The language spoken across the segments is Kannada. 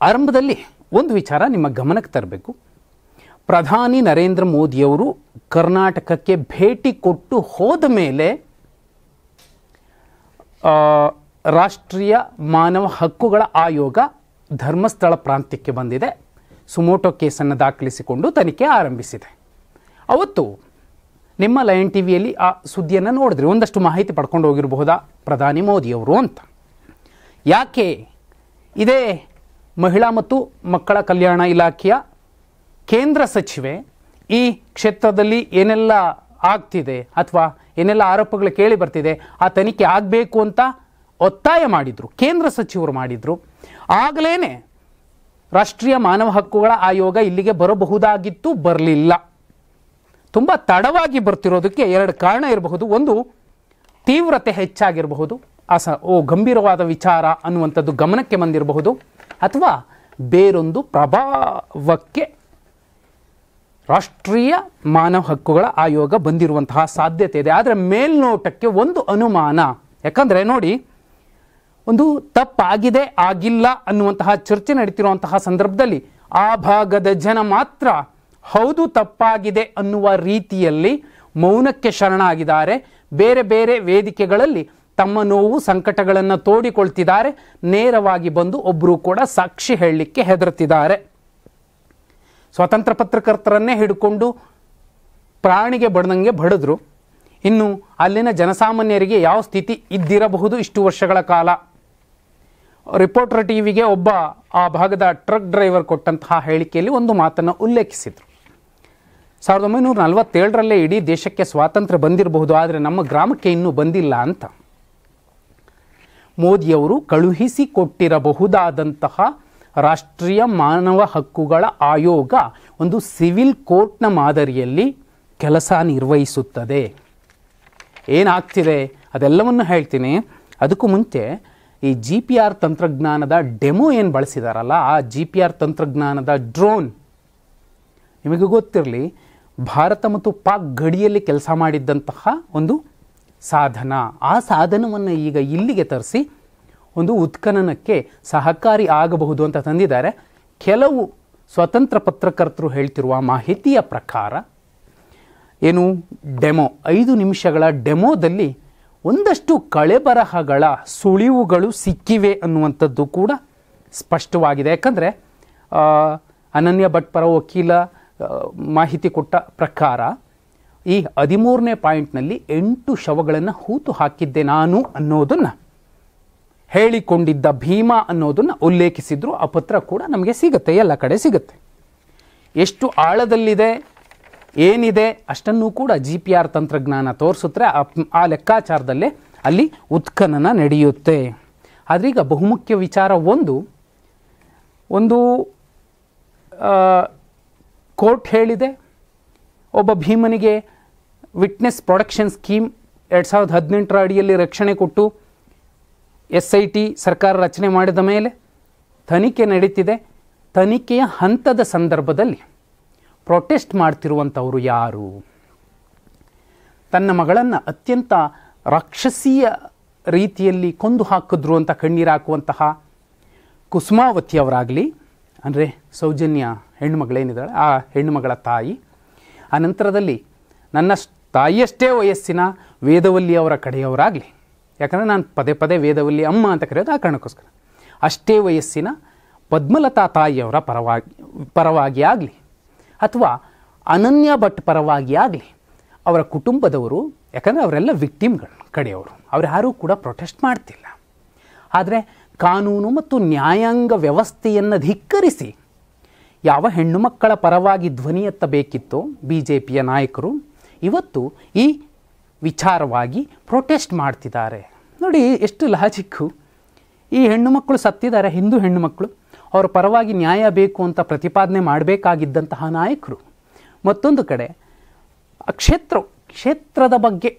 ಆರಂಭದಲ್ಲಿ ಒಂದು ವಿಚಾರ ನಿಮ್ಮ ಗಮನಕ್ಕೆ ತರಬೇಕು. ಪ್ರಧಾನಿ ನರೇಂದ್ರ ಮೋದಿಯವರು ಕರ್ನಾಟಕಕ್ಕೆ ಭೇಟಿ ಕೊಟ್ಟು ಹೋದ ಮೇಲೆ ರಾಷ್ಟ್ರೀಯ ಮಾನವ ಹಕ್ಕುಗಳ ಆಯೋಗ ಧರ್ಮಸ್ಥಳ ಪ್ರಾಂತ್ಯಕ್ಕೆ ಬಂದಿದೆ. ಸುಮೋಟೋ ಕೇಸನ್ನು ದಾಖಲಿಸಿಕೊಂಡು ತನಿಖೆ ಆರಂಭಿಸಿದೆ. ಅವತ್ತು ನಿಮ್ಮ ಲಯನ್ ಟಿವಿಯಲ್ಲಿ ಆ ಸುದ್ದಿಯನ್ನು ನೋಡಿದ್ರಿ. ಒಂದಷ್ಟು ಮಾಹಿತಿ ಪಡ್ಕೊಂಡು ಹೋಗಿರಬಹುದಾ ಪ್ರಧಾನಿ ಮೋದಿಯವರು ಅಂತ. ಯಾಕೆ ಇದೇ ಮಹಿಳಾ ಮತ್ತು ಮಕ್ಕಳ ಕಲ್ಯಾಣ ಇಲಾಖೆಯ ಕೇಂದ್ರ ಸಚಿವೆ ಈ ಕ್ಷೇತ್ರದಲ್ಲಿ ಏನೆಲ್ಲ ಆಗ್ತಿದೆ ಅಥವಾ ಏನೆಲ್ಲ ಆರೋಪಗಳು ಕೇಳಿ ಬರ್ತಿದೆ ಆ ತನಿಖೆ ಆಗಬೇಕು ಅಂತ ಒತ್ತಾಯ ಮಾಡಿದರು, ಕೇಂದ್ರ ಸಚಿವರು ಮಾಡಿದರು. ಆಗಲೇ ರಾಷ್ಟ್ರೀಯ ಮಾನವ ಹಕ್ಕುಗಳ ಆಯೋಗ ಇಲ್ಲಿಗೆ ಬರಬಹುದಾಗಿತ್ತು, ಬರಲಿಲ್ಲ. ತುಂಬ ತಡವಾಗಿ ಬರ್ತಿರೋದಕ್ಕೆ ಎರಡು ಕಾರಣ ಇರಬಹುದು. ಒಂದು, ತೀವ್ರತೆ ಹೆಚ್ಚಾಗಿರಬಹುದು, ಗಂಭೀರವಾದ ವಿಚಾರ ಅನ್ನುವಂಥದ್ದು ಗಮನಕ್ಕೆ ಬಂದಿರಬಹುದು. ಅಥವಾ ಬೇರೊಂದು ಪ್ರಭಾವಕ್ಕೆ ರಾಷ್ಟ್ರೀಯ ಮಾನವ ಹಕ್ಕುಗಳ ಆಯೋಗ ಬಂದಿರುವಂತಹ ಸಾಧ್ಯತೆ ಇದೆ. ಆದರೆ ಮೇಲ್ನೋಟಕ್ಕೆ ಒಂದು ಅನುಮಾನ. ಯಾಕಂದರೆ ನೋಡಿ, ಒಂದು ತಪ್ಪಾಗಿದೆ ಆಗಿಲ್ಲ ಅನ್ನುವಂತಹ ಚರ್ಚೆ ನಡೀತಿರುವಂತಹ ಸಂದರ್ಭದಲ್ಲಿ ಆ ಭಾಗದ ಜನ ಮಾತ್ರ ಹೌದು ತಪ್ಪಾಗಿದೆ ಅನ್ನುವ ರೀತಿಯಲ್ಲಿ ಮೌನಕ್ಕೆ ಶರಣಾಗಿದ್ದಾರೆ. ಬೇರೆ ಬೇರೆ ವೇದಿಕೆಗಳಲ್ಲಿ ತಮ್ಮ ನೋವು ಸಂಕಟಗಳನ್ನು ತೋಡಿಕೊಳ್ತಿದ್ದಾರೆ. ನೇರವಾಗಿ ಬಂದು ಒಬ್ಬರು ಕೂಡ ಸಾಕ್ಷಿ ಹೇಳಲಿಕ್ಕೆ ಹೆದರ್ತಿದ್ದಾರೆ. ಸ್ವತಂತ್ರ ಪತ್ರಕರ್ತರನ್ನೇ ಹಿಡ್ಕೊಂಡು ಪ್ರಾಣಿಗೆ ಬಡ್ದಂಗೆ ಬಡಿದ್ರು. ಇನ್ನು ಅಲ್ಲಿನ ಜನಸಾಮಾನ್ಯರಿಗೆ ಯಾವ ಸ್ಥಿತಿ ಇದ್ದಿರಬಹುದು ಇಷ್ಟು ವರ್ಷಗಳ ಕಾಲ. ರಿಪೋರ್ಟರ್ ಟಿವಿಗೆ ಒಬ್ಬ ಆ ಭಾಗದ ಟ್ರಕ್ ಡ್ರೈವರ್ ಕೊಟ್ಟಂತಹ ಹೇಳಿಕೆಯಲ್ಲಿ ಒಂದು ಮಾತನ್ನು ಉಲ್ಲೇಖಿಸಿದರು. 1947ರಲ್ಲೇ ಇಡೀ ದೇಶಕ್ಕೆ ಸ್ವಾತಂತ್ರ್ಯ ಬಂದಿರಬಹುದು, ಆದರೆ ನಮ್ಮ ಗ್ರಾಮಕ್ಕೆ ಇನ್ನೂ ಬಂದಿಲ್ಲ ಅಂತ. ಮೋದಿಯವರು ಕಳುಹಿಸಿಕೊಟ್ಟಿರಬಹುದಾದಂತಹ ರಾಷ್ಟ್ರೀಯ ಮಾನವ ಹಕ್ಕುಗಳ ಆಯೋಗ ಒಂದು ಸಿವಿಲ್ ಕೋರ್ಟ್ನ ಮಾದರಿಯಲ್ಲಿ ಕೆಲಸ ನಿರ್ವಹಿಸುತ್ತದೆ. ಏನಾಗ್ತಿದೆ ಅದೆಲ್ಲವನ್ನು ಹೇಳ್ತೀನಿ. ಅದಕ್ಕೂ ಮುಂಚೆ ಈ GPR ತಂತ್ರಜ್ಞಾನದ ಡೆಮೋ ಏನು ಬಳಸಿದಾರಲ್ಲ, ಆ GPR ತಂತ್ರಜ್ಞಾನದ ಡ್ರೋನ್ ನಿಮಗೆ ಗೊತ್ತಿರಲಿ, ಭಾರತ ಮತ್ತು ಪಾಕ್ ಗಡಿಯಲ್ಲಿ ಕೆಲಸ ಮಾಡಿದ್ದಂತಹ ಒಂದು ಸಾಧನ. ಆ ಸಾಧನವನ್ನು ಈಗ ಇಲ್ಲಿಗೆ ತರಿಸಿ ಒಂದು ಉತ್ಖನನಕ್ಕೆ ಸಹಕಾರಿ ಆಗಬಹುದು ಅಂತ ತಂದಿದ್ದಾರೆ. ಕೆಲವು ಸ್ವತಂತ್ರ ಪತ್ರಕರ್ತರು ಹೇಳ್ತಿರುವ ಮಾಹಿತಿಯ ಪ್ರಕಾರ ಏನು ಡೆಮೋ 5 ನಿಮಿಷಗಳ ಡೆಮೋದಲ್ಲಿ ಒಂದಷ್ಟು ಕಳೆಬರಹಗಳ ಸುಳಿವುಗಳು ಸಿಕ್ಕಿವೆ ಅನ್ನುವಂಥದ್ದು ಕೂಡ ಸ್ಪಷ್ಟವಾಗಿದೆ. ಯಾಕಂದರೆ ಅನನ್ಯ ಭಟ್ ಪರ ವಕೀಲ ಮಾಹಿತಿ ಕೊಟ್ಟ ಪ್ರಕಾರ ಈ 13ನೇ ಪಾಯಿಂಟ್ನಲ್ಲಿ 8 ಶವಗಳನ್ನು ಹೂತು ಹಾಕಿದ್ದೆ ನಾನು ಅನ್ನೋದನ್ನು ಹೇಳಿಕೊಂಡಿದ್ದ ಭೀಮಾ ಅನ್ನೋದನ್ನು ಉಲ್ಲೇಖಿಸಿದ್ರು. ಆ ಪತ್ರ ಕೂಡ ನಮಗೆ ಸಿಗುತ್ತೆ, ಎಲ್ಲ ಕಡೆ ಸಿಗುತ್ತೆ. ಎಷ್ಟು ಆಳದಲ್ಲಿದೆ ಏನಿದೆ ಅಷ್ಟನ್ನೂ ಕೂಡ GPR ತಂತ್ರಜ್ಞಾನ ತೋರಿಸುತ್ತೆ. ಆ ಲೆಕ್ಕಾಚಾರದಲ್ಲೇ ಅಲ್ಲಿ ಉತ್ಖನನ ನಡೆಯುತ್ತೆ. ಆದರೆ ಈಗ ಬಹುಮುಖ್ಯ ವಿಚಾರ ಒಂದು ಕೋರ್ಟ್ ಹೇಳಿದೆ, ಒಬ್ಬ ಭೀಮನಿಗೆ ವಿಟ್ನೆಸ್ ಪ್ರೊಟೆಕ್ಷನ್ ಸ್ಕೀಮ್ 2018ರ ಅಡಿಯಲ್ಲಿ ರಕ್ಷಣೆ ಕೊಟ್ಟು SIT ಸರ್ಕಾರ ರಚನೆ ಮಾಡಿದ ಮೇಲೆ ತನಿಖೆ ನಡೀತಿದೆ. ತನಿಖೆಯ ಹಂತದ ಸಂದರ್ಭದಲ್ಲಿ ಪ್ರೊಟೆಸ್ಟ್ ಮಾಡ್ತಿರುವಂಥವರು ಯಾರು? ತನ್ನ ಮಗಳನ್ನು ಅತ್ಯಂತ ರಾಕ್ಷಸೀಯ ರೀತಿಯಲ್ಲಿ ಕೊಂದು ಹಾಕಿದ್ರು ಅಂತ ಕಣ್ಣೀರಾಕುವಂತಹ ಕುಸುಮಾವತಿಯವರಾಗಲಿ, ಅಂದರೆ ಸೌಜನ್ಯ ಹೆಣ್ಣುಮಗಳೇನಿದ್ದಾಳೆ ಆ ಹೆಣ್ಣುಮಗಳ ತಾಯಿ, ಆ ನಂತರದಲ್ಲಿ ನನ್ನ ತಾಯಿಯಷ್ಟೇ ವಯಸ್ಸಿನ ವೇದವಲ್ಲಿ ಅವರ ಕಡೆಯವರಾಗಲಿ, ಯಾಕಂದರೆ ನಾನು ಪದೇ ಪದೇ ವೇದವಲ್ಲಿ ಅಮ್ಮ ಅಂತ ಕರೆಯೋದು ಆ ಕಾರಣಕ್ಕೋಸ್ಕರ, ಅಷ್ಟೇ ವಯಸ್ಸಿನ ಪದ್ಮಲತಾ ತಾಯಿಯವರ ಪರವಾಗಿ ಆಗಲಿ ಅಥವಾ ಅನನ್ಯ ಭಟ್ ಪರವಾಗಿ ಆಗಲಿ ಅವರ ಕುಟುಂಬದವರು, ಯಾಕಂದರೆ ಅವರೆಲ್ಲ ವಿಕ್ಟಿಮ್ಗಳು ಕಡೆಯವರು, ಅವ್ರು ಯಾರೂ ಕೂಡ ಪ್ರೊಟೆಸ್ಟ್ ಮಾಡ್ತಿಲ್ಲ. ಆದರೆ ಕಾನೂನು ಮತ್ತು ನ್ಯಾಯಾಂಗ ವ್ಯವಸ್ಥೆಯನ್ನು ಧಿಕ್ಕರಿಸಿ ಯಾವ ಹೆಣ್ಣು ಮಕ್ಕಳ ಪರವಾಗಿ ಧ್ವನಿ ಎತ್ತಬೇಕಿತ್ತೋ BJPಯ ನಾಯಕರು ಇವತ್ತು ಈ ವಿಚಾರವಾಗಿ ಪ್ರೊಟೆಸ್ಟ್ ಮಾಡ್ತಿದ್ದಾರೆ. ನೋಡಿ ಎಷ್ಟು ಲಾಜಿಕ್ಕು. ಈ ಹೆಣ್ಣು ಮಕ್ಕಳು ಸತ್ತಿದ್ದಾರೆ, ಹಿಂದೂ ಹೆಣ್ಣು ಮಕ್ಕಳು, ಅವರ ಪರವಾಗಿ ನ್ಯಾಯ ಬೇಕು ಅಂತ ಪ್ರತಿಪಾದನೆ ಮಾಡಬೇಕಾಗಿದ್ದಂತಹ ನಾಯಕರು. ಮತ್ತೊಂದು ಕಡೆ ಕ್ಷೇತ್ರದ ಬಗ್ಗೆ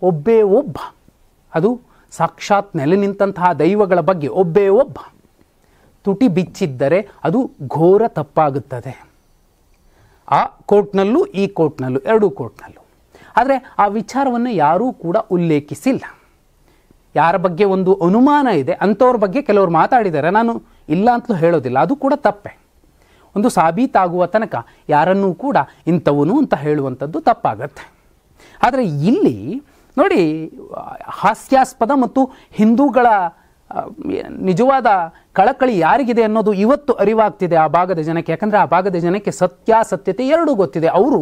ಒಬ್ಬೇ ಒಬ್ಬ, ಅದು ಸಾಕ್ಷಾತ್ ನೆಲೆ ನಿಂತಹ ದೈವಗಳ ಬಗ್ಗೆ ಒಬ್ಬೇ ಒಬ್ಬ ತುಟಿ ಬಿಚ್ಚಿದ್ದರೆ ಅದು ಘೋರ ತಪ್ಪಾಗುತ್ತದೆ. ಆ ಕೋರ್ಟ್ನಲ್ಲೂ ಈ ಕೋರ್ಟ್ನಲ್ಲೂ, ಎರಡೂ ಕೋರ್ಟ್ನಲ್ಲೂ. ಆದರೆ ಆ ವಿಚಾರವನ್ನು ಯಾರೂ ಕೂಡ ಉಲ್ಲೇಖಿಸಿಲ್ಲ. ಯಾರ ಬಗ್ಗೆ ಒಂದು ಅನುಮಾನ ಇದೆ ಅಂಥವ್ರ ಬಗ್ಗೆ ಕೆಲವರು ಮಾತಾಡಿದ್ದಾರೆ. ನಾನು ಇಲ್ಲ ಅಂತಲೂ ಹೇಳೋದಿಲ್ಲ, ಅದು ಕೂಡ ತಪ್ಪೆ. ಒಂದು ಸಾಬೀತಾಗುವ ತನಕ ಯಾರನ್ನೂ ಕೂಡ ಇಂಥವನು ಅಂತ ಹೇಳುವಂಥದ್ದು ತಪ್ಪಾಗತ್ತೆ. ಆದರೆ ಇಲ್ಲಿ ನೋಡಿ, ಹಾಸ್ಯಾಸ್ಪದ ಮತ್ತು ಹಿಂದೂಗಳ ನಿಜವಾದ ಕಳಕಳಿ ಯಾರಿಗಿದೆ ಅನ್ನೋದು ಇವತ್ತು ಅರಿವಾಗ್ತಿದೆ ಆ ಭಾಗದ ಜನಕ್ಕೆ. ಯಾಕಂದರೆ ಆ ಭಾಗದ ಜನಕ್ಕೆ ಸತ್ಯಾಸತ್ಯತೆ ಎರಡೂ ಗೊತ್ತಿದೆ. ಅವರು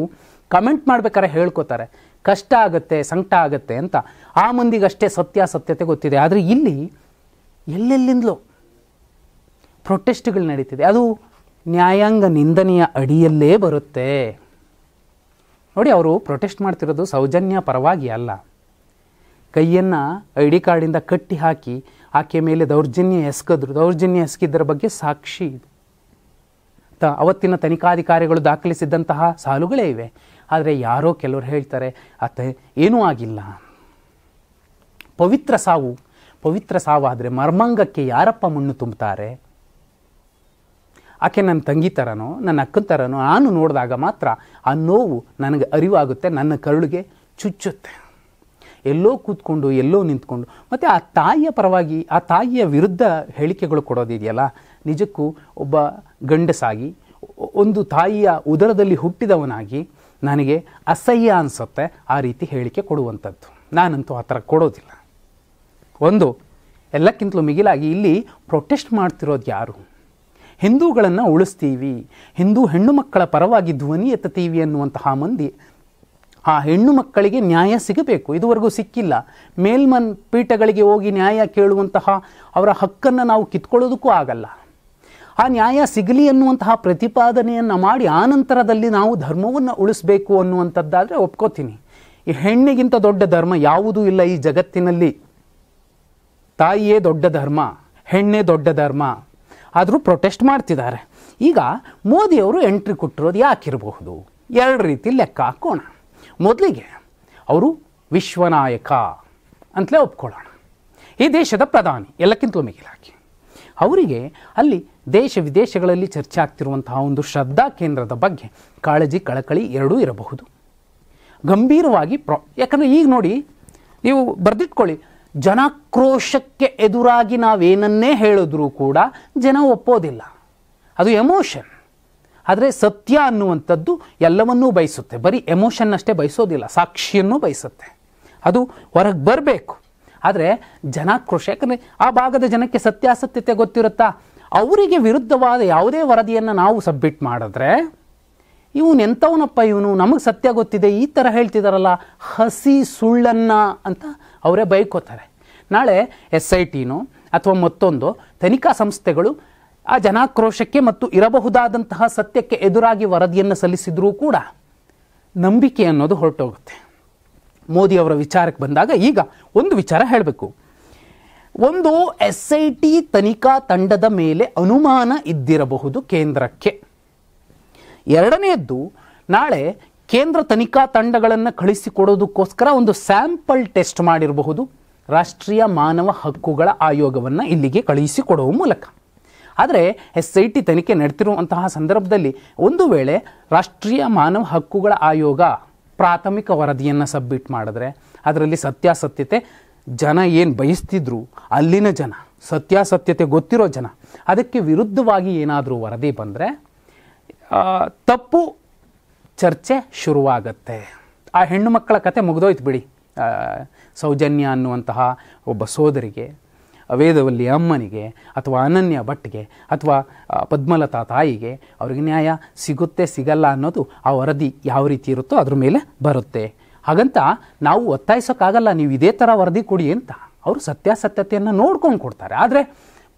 ಕಮೆಂಟ್ ಮಾಡ್ಬೇಕಾದ್ರೆ ಹೇಳ್ಕೊತಾರೆ ಕಷ್ಟ ಆಗುತ್ತೆ, ಸಂಕಟ ಆಗುತ್ತೆ ಅಂತ. ಆ ಮಂದಿಗಷ್ಟೇ ಸತ್ಯಾಸತ್ಯತೆ ಗೊತ್ತಿದೆ. ಆದರೆ ಇಲ್ಲಿ ಎಲ್ಲೆಲ್ಲಿಂದಲೋ ಪ್ರೊಟೆಸ್ಟ್ಗಳು ನಡೀತಿದೆ. ಅದು ನ್ಯಾಯಾಂಗ ನಿಂದನೆಯ ಅಡಿಯಲ್ಲೇ ಬರುತ್ತೆ. ನೋಡಿ, ಅವರು ಪ್ರೊಟೆಸ್ಟ್ ಮಾಡ್ತಿರೋದು ಸೌಜನ್ಯ ಪರವಾಗಿ ಅಲ್ಲ. ಕೈಯನ್ನು ID ಕಾರ್ಡಿಂದ ಕಟ್ಟಿ ಹಾಕಿ ಆಕೆ ಮೇಲೆ ದೌರ್ಜನ್ಯ ಎಸಗಿದ್ದರ ಬಗ್ಗೆ ಸಾಕ್ಷಿ ಇದೆ. ಅವತ್ತಿನ ತನಿಖಾಧಿಕಾರಿಗಳು ದಾಖಲಿಸಿದ್ದಂತಹ ಸಾಲುಗಳೇ ಇವೆ. ಆದರೆ ಯಾರೋ ಕೆಲವರು ಹೇಳ್ತಾರೆ ಏನೂ ಆಗಿಲ್ಲ. ಪವಿತ್ರ ಸಾವಾದರೆ ಮರ್ಮಾಂಗಕ್ಕೆ ಯಾರಪ್ಪ ಮಣ್ಣು ತುಂಬುತ್ತಾರೆ? ಆಕೆ ನನ್ನ ತಂಗಿ ಥರನೋ ನನ್ನ ಅಕ್ಕನ ಥರನೋ ನಾನು ನೋಡಿದಾಗ ಮಾತ್ರ ಆ ನೋವು ನನಗೆ ಅರಿವಾಗುತ್ತೆ, ನನ್ನ ಕರುಳಿಗೆ ಚುಚ್ಚುತ್ತೆ. ಎಲ್ಲೋ ಕೂತ್ಕೊಂಡು ಎಲ್ಲೋ ನಿಂತ್ಕೊಂಡು ಮತ್ತು ಆ ತಾಯಿಯ ಪರವಾಗಿ, ಆ ತಾಯಿಯ ವಿರುದ್ಧ ಹೇಳಿಕೆಗಳು ಕೊಡೋದಿದೆಯಲ್ಲ, ನಿಜಕ್ಕೂ ಒಬ್ಬ ಗಂಡಸಾಗಿ, ಒಂದು ತಾಯಿಯ ಉದರದಲ್ಲಿ ಹುಟ್ಟಿದವನಾಗಿ ನನಗೆ ಅಸಹ್ಯ ಅನಿಸುತ್ತೆ ಆ ರೀತಿ ಹೇಳಿಕೆ ಕೊಡುವಂಥದ್ದು. ನಾನಂತೂ ಆ ಥರ ಕೊಡೋದಿಲ್ಲ. ಒಂದು ಎಲ್ಲಕ್ಕಿಂತಲೂ ಮಿಗಿಲಾಗಿ ಇಲ್ಲಿ ಪ್ರೊಟೆಸ್ಟ್ ಮಾಡ್ತಿರೋದು ಯಾರು? ಹಿಂದೂಗಳನ್ನು ಉಳಿಸ್ತೀವಿ, ಹಿಂದೂ ಹೆಣ್ಣು ಮಕ್ಕಳ ಪರವಾಗಿ ಧ್ವನಿ ಎತ್ತುತ್ತೀವಿ ಅನ್ನುವಂತಹ ಮಂದಿ. ಆ ಹೆಣ್ಣು ಮಕ್ಕಳಿಗೆ ನ್ಯಾಯ ಸಿಗಬೇಕು, ಇದುವರೆಗೂ ಸಿಕ್ಕಿಲ್ಲ. ಪೀಠಗಳಿಗೆ ಹೋಗಿ ನ್ಯಾಯ ಕೇಳುವಂತಹ ಅವರ ಹಕ್ಕನ್ನು ನಾವು ಕಿತ್ಕೊಳ್ಳೋದಕ್ಕೂ ಆಗಲ್ಲ. ಆ ನ್ಯಾಯ ಸಿಗಲಿ ಅನ್ನುವಂತಹ ಪ್ರತಿಪಾದನೆಯನ್ನು ಮಾಡಿ ಆನಂತರದಲ್ಲಿ ನಾವು ಧರ್ಮವನ್ನು ಉಳಿಸಬೇಕು ಅನ್ನುವಂಥದ್ದಾದರೆ ಒಪ್ಕೋತೀನಿ. ಈ ಹೆಣ್ಣಿಗಿಂತ ದೊಡ್ಡ ಧರ್ಮ ಯಾವುದೂ ಇಲ್ಲ ಈ ಜಗತ್ತಿನಲ್ಲಿ. ತಾಯಿಯೇ ದೊಡ್ಡ ಧರ್ಮ, ಹೆಣ್ಣೇ ದೊಡ್ಡ ಧರ್ಮ. ಆದರೂ ಪ್ರೊಟೆಸ್ಟ್ ಮಾಡ್ತಿದ್ದಾರೆ. ಈಗ ಮೋದಿಯವರು ಎಂಟ್ರಿ ಕೊಟ್ಟಿರೋದು ಯಾಕಿರಬಹುದು? ಎರಡು ರೀತಿ ಲೆಕ್ಕ ಹಾಕೋಣ. ಮೊದಲಿಗೆ ಅವರು ವಿಶ್ವನಾಯಕ ಅಂತಲೇ ಒಪ್ಕೊಳ್ಳೋಣ. ಈ ದೇಶದ ಪ್ರಧಾನಿ ಎಲ್ಲಕ್ಕಿಂತಲೂ ಮಿಗಿಲಾಗಿ. ಅವರಿಗೆ ಅಲ್ಲಿ ದೇಶ ವಿದೇಶಗಳಲ್ಲಿ ಚರ್ಚೆ ಆಗ್ತಿರುವಂತಹ ಒಂದು ಶ್ರದ್ಧಾ ಕೇಂದ್ರದ ಬಗ್ಗೆ ಕಾಳಜಿ ಕಳಕಳಿ ಎರಡೂ ಇರಬಹುದು. ಗಂಭೀರವಾಗಿ ಯಾಕಂದರೆ ಈಗ ನೋಡಿ, ನೀವು ಬರೆದಿಟ್ಕೊಳ್ಳಿ, ಜನಾಕ್ರೋಶಕ್ಕೆ ಎದುರಾಗಿ ನಾವೇನನ್ನೇ ಹೇಳಿದ್ರೂ ಕೂಡ ಜನ ಒಪ್ಪೋದಿಲ್ಲ. ಅದು ಎಮೋಷನ್. ಆದರೆ ಸತ್ಯ ಅನ್ನುವಂಥದ್ದು ಎಲ್ಲವನ್ನೂ ಬಯಸುತ್ತೆ. ಬರೀ ಎಮೋಷನ್ ಅಷ್ಟೇ ಬಯಸೋದಿಲ್ಲ, ಸಾಕ್ಷಿಯನ್ನು ಬಯಸುತ್ತೆ. ಅದು ಹೊರಗೆ ಬರಬೇಕು. ಆದರೆ ಜನಾಕ್ರೋಶ, ಯಾಕಂದರೆ ಆ ಭಾಗದ ಜನಕ್ಕೆ ಸತ್ಯಾಸತ್ಯತೆ ಗೊತ್ತಿರುತ್ತಾ? ಅವರಿಗೆ ವಿರುದ್ಧವಾದ ಯಾವುದೇ ವರದಿಯನ್ನು ನಾವು ಸಬ್ಮಿಟ್ ಮಾಡಿದ್ರೆ ಎಂಥವನಪ್ಪ ಇವನು, ನಮಗೆ ಸತ್ಯ ಗೊತ್ತಿದೆ, ಈ ಥರ ಹೇಳ್ತಿದ್ದಾರಲ್ಲ, ಹಸಿ ಸುಳ್ಳನ್ನ ಅಂತ ಅವರೇ ಬೈಕೋತಾರೆ. ನಾಳೆ SITನೋ ಅಥವಾ ಮತ್ತೊಂದು ತನಿಖಾ ಸಂಸ್ಥೆಗಳು ಆ ಜನಾಕ್ರೋಶಕ್ಕೆ ಮತ್ತು ಇರಬಹುದಾದಂತಹ ಸತ್ಯಕ್ಕೆ ಎದುರಾಗಿ ವರದಿಯನ್ನು ಸಲ್ಲಿಸಿದ್ರೂ ಕೂಡ ನಂಬಿಕೆ ಅನ್ನೋದು ಹೊರಟೋಗುತ್ತೆ. ಮೋದಿಯವರ ವಿಚಾರಕ್ಕೆ ಬಂದಾಗ ಈಗ ಒಂದು ವಿಚಾರ ಹೇಳಬೇಕು. ಒಂದು SIT ತನಿಖಾ ತಂಡದ ಮೇಲೆ ಅನುಮಾನ ಇದ್ದಿರಬಹುದು ಕೇಂದ್ರಕ್ಕೆ. ಎರಡನೆಯದ್ದು, ನಾಳೆ ಕೇಂದ್ರ ತನಿಖಾ ತಂಡಗಳನ್ನು ಕಳಿಸಿಕೊಡೋದಕ್ಕೋಸ್ಕರ ಒಂದು ಸ್ಯಾಂಪಲ್ ಟೆಸ್ಟ್ ಮಾಡಿರಬಹುದು ರಾಷ್ಟ್ರೀಯ ಮಾನವ ಹಕ್ಕುಗಳ ಆಯೋಗವನ್ನು ಇಲ್ಲಿಗೆ ಕಳುಹಿಸಿಕೊಡುವ ಮೂಲಕ. ಆದರೆ SIT ತನಿಖೆ ನಡೆತಿರುವಂತಹ ಸಂದರ್ಭದಲ್ಲಿ ಒಂದು ವೇಳೆ ರಾಷ್ಟ್ರೀಯ ಮಾನವ ಹಕ್ಕುಗಳ ಆಯೋಗ ಪ್ರಾಥಮಿಕ ವರದಿಯನ್ನು ಸಬ್ಮಿಟ್ ಮಾಡಿದ್ರೆ ಅದರಲ್ಲಿ ಸತ್ಯಾಸತ್ಯತೆ ಜನ ಏನು ಬಯಸ್ತಿದ್ರು, ಅಲ್ಲಿನ ಜನ, ಸತ್ಯಾಸತ್ಯತೆ ಗೊತ್ತಿರೋ ಜನ, ಅದಕ್ಕೆ ವಿರುದ್ಧವಾಗಿ ಏನಾದರೂ ವರದಿ ಬಂದರೆ ತಪ್ಪು ಚರ್ಚೆ ಶುರುವಾಗತ್ತೆ. ಆ ಹೆಣ್ಣು ಮಕ್ಕಳ ಕತೆ ಮುಗಿದೋಯ್ತು ಬಿಡಿ. ಸೌಜನ್ಯ ಅನ್ನುವಂತಹ ಒಬ್ಬ ಸೋದರಿಗೆ, ವೇದವಲ್ಲಿ ಅಮ್ಮನಿಗೆ, ಅಥವಾ ಅನನ್ಯ ಭಟ್ಗೆ, ಅಥವಾ ಪದ್ಮಲತಾ ತಾಯಿಗೆ ಅವರಿಗೆ ನ್ಯಾಯ ಸಿಗುತ್ತೆ ಸಿಗಲ್ಲ ಅನ್ನೋದು ಆ ವರದಿ ಯಾವ ರೀತಿ ಇರುತ್ತೋ ಅದ್ರ ಮೇಲೆ ಬರುತ್ತೆ. ಹಾಗಂತ ನಾವು ಒತ್ತಾಯಿಸೋಕ್ಕಾಗಲ್ಲ, ನೀವು ಇದೇ ಥರ ವರದಿ ಕೊಡಿ ಅಂತ. ಅವರು ಸತ್ಯಾಸತ್ಯತೆಯನ್ನು ನೋಡ್ಕೊಂಡು ಕೊಡ್ತಾರೆ. ಆದರೆ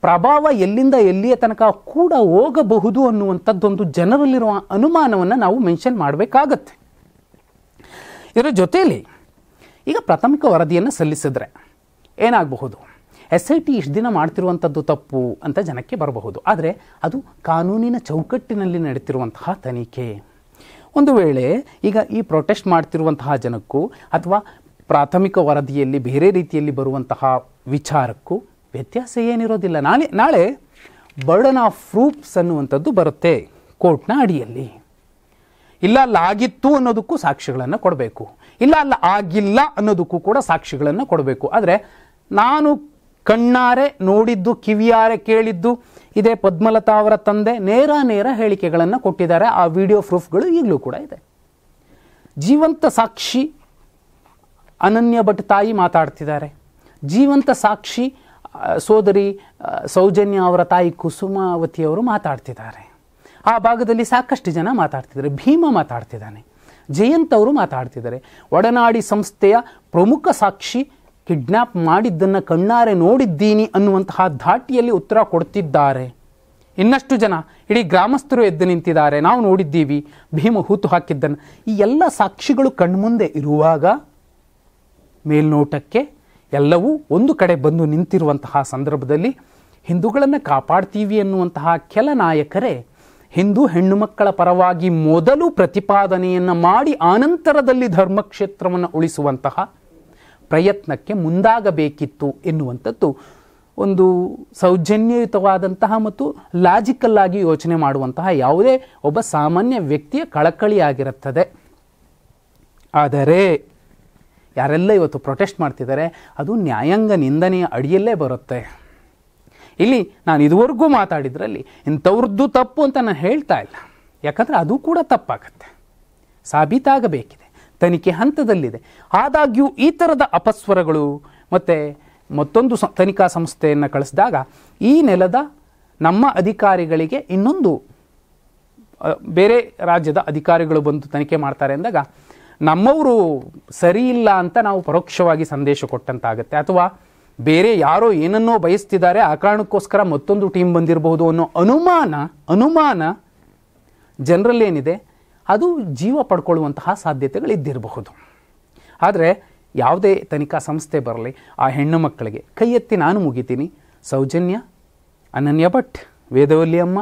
ಪ್ರಭಾವ ಎಲ್ಲಿಂದ ಎಲ್ಲಿಯ ತನಕ ಕೂಡ ಹೋಗಬಹುದು ಅನ್ನುವಂಥದ್ದೊಂದು ಜನರಲ್ಲಿರುವ ಅನುಮಾನವನ್ನು ನಾವು ಮೆನ್ಷನ್ ಮಾಡಬೇಕಾಗತ್ತೆ. ಇದರ ಜೊತೆಯಲ್ಲಿ ಈಗ ಪ್ರಾಥಮಿಕ ವರದಿಯನ್ನು ಸಲ್ಲಿಸಿದ್ರೆ ಏನಾಗಬಹುದು? SIT ಇಷ್ಟು ದಿನ ಮಾಡ್ತಿರುವಂಥದ್ದು ತಪ್ಪು ಅಂತ ಜನಕ್ಕೆ ಬರಬಹುದು. ಆದರೆ ಅದು ಕಾನೂನಿನ ಚೌಕಟ್ಟಿನಲ್ಲಿ ನಡೀತಿರುವಂತಹ ತನಿಖೆ. ಒಂದು ವೇಳೆ ಈಗ ಈ ಪ್ರೊಟೆಸ್ಟ್ ಮಾಡ್ತಿರುವಂತಹ ಜನಕ್ಕೂ ಅಥವಾ ಪ್ರಾಥಮಿಕ ವರದಿಯಲ್ಲಿ ಬೇರೆ ರೀತಿಯಲ್ಲಿ ಬರುವಂತಹ ವಿಚಾರಕ್ಕೂ ವ್ಯತ್ಯಾಸ ಏನಿರೋದಿಲ್ಲ. ನಾಳೆ ಬರ್ಡನ್ ಆಫ್ ಪ್ರೂಫ್ಸ್ ಅನ್ನುವಂಥದ್ದು ಬರುತ್ತೆ ಕೋರ್ಟ್ನ ಅಡಿಯಲ್ಲಿ. ಇಲ್ಲ ಅಲ್ಲ ಆಗಿತ್ತು ಅನ್ನೋದಕ್ಕೂ ಸಾಕ್ಷಿಗಳನ್ನು ಕೊಡಬೇಕು, ಇಲ್ಲ ಅಲ್ಲ ಆಗಿಲ್ಲ ಅನ್ನೋದಕ್ಕೂ ಕೂಡ ಸಾಕ್ಷಿಗಳನ್ನು ಕೊಡಬೇಕು. ಆದರೆ ನಾನು ಕಣ್ಣಾರೆ ನೋಡಿದ್ದು, ಕಿವಿಯಾರೆ ಕೇಳಿದ್ದು. ಇದೇ ಪದ್ಮಲತಾ ಅವರ ತಂದೆ ನೇರ ಹೇಳಿಕೆಗಳನ್ನು ಕೊಟ್ಟಿದ್ದಾರೆ. ಆ ವಿಡಿಯೋ ಪ್ರೂಫ್ಗಳು ಈಗಲೂ ಕೂಡ ಇದೆ. ಜೀವಂತ ಸಾಕ್ಷಿ ಅನನ್ಯ ಭಟ್ ತಾಯಿ ಮಾತಾಡ್ತಿದ್ದಾರೆ. ಜೀವಂತ ಸಾಕ್ಷಿ ಸೋದರಿ ಸೌಜನ್ಯ ಅವರ ತಾಯಿ ಕುಸುಮಾವತಿಯವರು ಮಾತಾಡ್ತಿದ್ದಾರೆ. ಆ ಭಾಗದಲ್ಲಿ ಸಾಕಷ್ಟು ಜನ ಮಾತಾಡ್ತಿದ್ದಾರೆ. ಭೀಮ ಮಾತಾಡ್ತಿದ್ದಾನೆ, ಜಯಂತ್ ಅವರು ಮಾತಾಡ್ತಿದ್ದಾರೆ. ಒಡನಾಡಿ ಸಂಸ್ಥೆಯ ಪ್ರಮುಖ ಸಾಕ್ಷಿ ಕಿಡ್ನ್ಯಾಪ್ ಮಾಡಿದ್ದನ್ನು ಕಣ್ಣಾರೆ ನೋಡಿದ್ದೀನಿ ಅನ್ನುವಂತಹ ಧಾಟಿಯಲ್ಲಿ ಉತ್ತರ ಕೊಡ್ತಿದ್ದಾರೆ. ಇನ್ನಷ್ಟು ಜನ, ಇಡೀ ಗ್ರಾಮಸ್ಥರು ಎದ್ದು ನಿಂತಿದ್ದಾರೆ, ನಾವು ನೋಡಿದ್ದೀವಿ ಭೀಮ ಹೂತು ಹಾಕಿದ್ದನ್ನು. ಈ ಎಲ್ಲ ಸಾಕ್ಷಿಗಳು ಕಣ್ಮುಂದೆ ಇರುವಾಗ ಮೇಲ್ನೋಟಕ್ಕೆ ಎಲ್ಲವೂ ಒಂದು ಕಡೆ ಬಂದು ನಿಂತಿರುವಂತಹ ಸಂದರ್ಭದಲ್ಲಿ ಹಿಂದೂಗಳನ್ನು ಕಾಪಾಡ್ತೀವಿ ಎನ್ನುವಂತಹ ಕೆಲ ನಾಯಕರೇ ಹಿಂದೂ ಹೆಣ್ಣು ಮಕ್ಕಳ ಪರವಾಗಿ ಮೊದಲು ಪ್ರತಿಪಾದನೆಯನ್ನು ಮಾಡಿ ಆನಂತರದಲ್ಲಿ ಧರ್ಮಕ್ಷೇತ್ರವನ್ನು ಉಳಿಸುವಂತಹ ಪ್ರಯತ್ನಕ್ಕೆ ಮುಂದಾಗಬೇಕಿತ್ತು ಎನ್ನುವಂಥದ್ದು ಒಂದು ಸೌಜನ್ಯಯುತವಾದಂತಹ ಮತ್ತು ಲಾಜಿಕಲ್ ಆಗಿ ಯೋಚನೆ ಮಾಡುವಂತಹ ಯಾವುದೇ ಒಬ್ಬ ಸಾಮಾನ್ಯ ವ್ಯಕ್ತಿಯ ಕಳಕಳಿಯಾಗಿರುತ್ತದೆ. ಆದರೆ ಯಾರೆಲ್ಲ ಇವತ್ತು ಪ್ರೊಟೆಸ್ಟ್ ಮಾಡ್ತಿದ್ದಾರೆ ಅದು ನ್ಯಾಯಾಂಗ ನಿಂದನೆಯ ಅಡಿಯಲ್ಲೇ ಬರುತ್ತೆ. ಇಲ್ಲಿ ನಾನು ಇದುವರೆಗೂ ಮಾತಾಡಿದ್ರಲ್ಲಿ ಇಂಥವ್ರದ್ದು ತಪ್ಪು ಅಂತ ನಾನು ಹೇಳ್ತಾ ಇಲ್ಲ, ಯಾಕಂದರೆ ಅದು ಕೂಡ ತಪ್ಪಾಗತ್ತೆ, ಸಾಬೀತಾಗಬೇಕಿದೆ, ತನಿಖೆ ಹಂತದಲ್ಲಿದೆ. ಆದಾಗ್ಯೂ ಈ ಥರದ ಅಪಸ್ವರಗಳು ಮತ್ತು ಮತ್ತೊಂದು ತನಿಖಾ ಸಂಸ್ಥೆಯನ್ನು ಕಳಿಸಿದಾಗ ಈ ನೆಲದ ನಮ್ಮ ಅಧಿಕಾರಿಗಳಿಗೆ ಇನ್ನೊಂದು ಬೇರೆ ರಾಜ್ಯದ ಅಧಿಕಾರಿಗಳು ಬಂದು ತನಿಖೆ ಮಾಡ್ತಾರೆ ಅಂದಾಗ ನಮ್ಮವರು ಸರಿ ಇಲ್ಲ ಅಂತ ನಾವು ಪರೋಕ್ಷವಾಗಿ ಸಂದೇಶ ಕೊಟ್ಟಂತಾಗತ್ತೆ. ಅಥವಾ ಬೇರೆ ಯಾರೋ ಏನನ್ನೋ ಬಯಸ್ತಿದ್ದಾರೆ, ಆ ಕಾರಣಕ್ಕೋಸ್ಕರ ಮತ್ತೊಂದು ಟೀಮ್ ಬಂದಿರಬಹುದು ಅನ್ನೋ ಅನುಮಾನ ಜನರಲ್ಲೇನಿದೆ ಅದು ಜೀವ ಪಡ್ಕೊಳ್ಳುವಂತಹ ಸಾಧ್ಯತೆಗಳಿದ್ದಿರಬಹುದು. ಆದರೆ ಯಾವುದೇ ತನಿಖಾ ಸಂಸ್ಥೆ ಬರಲಿ, ಆ ಹೆಣ್ಣು ಮಕ್ಕಳಿಗೆ ಕೈ ಎತ್ತಿ ನಾನು ಮುಗಿತೀನಿ. ಸೌಜನ್ಯ, ಅನನ್ಯ ಭಟ್, ವೇದವಲ್ಲಿ ಅಮ್ಮ,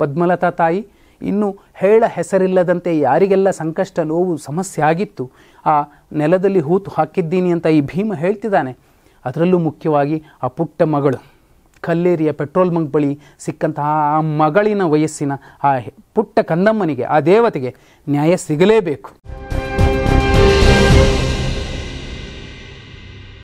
ಪದ್ಮಲತಾ ತಾಯಿ, ಇನ್ನು ಹೇಳ ಹೆಸರಿಲ್ಲದಂತೆ ಯಾರಿಗೆಲ್ಲ ಸಂಕಷ್ಟ, ನೋವು, ಸಮಸ್ಯೆ ಆಗಿತ್ತು, ಆ ನೆಲದಲ್ಲಿ ಹೂತು ಹಾಕಿದ್ದೀನಿ ಅಂತ ಈ ಭೀಮ ಹೇಳ್ತಿದ್ದಾನೆ. ಅದರಲ್ಲೂ ಮುಖ್ಯವಾಗಿ ಆ ಪುಟ್ಟ ಮಗಳು, ಕಲ್ಲೇರಿಯ ಪೆಟ್ರೋಲ್ ಬಂಕ್ ಬಳಿ ಸಿಕ್ಕಂತಹ ಆ ಮಗಳಿನ ವಯಸ್ಸಿನ ಆ ಪುಟ್ಟ ಕಂದಮ್ಮನಿಗೆ, ಆ ದೇವತೆಗೆ ನ್ಯಾಯ ಸಿಗಲೇಬೇಕು.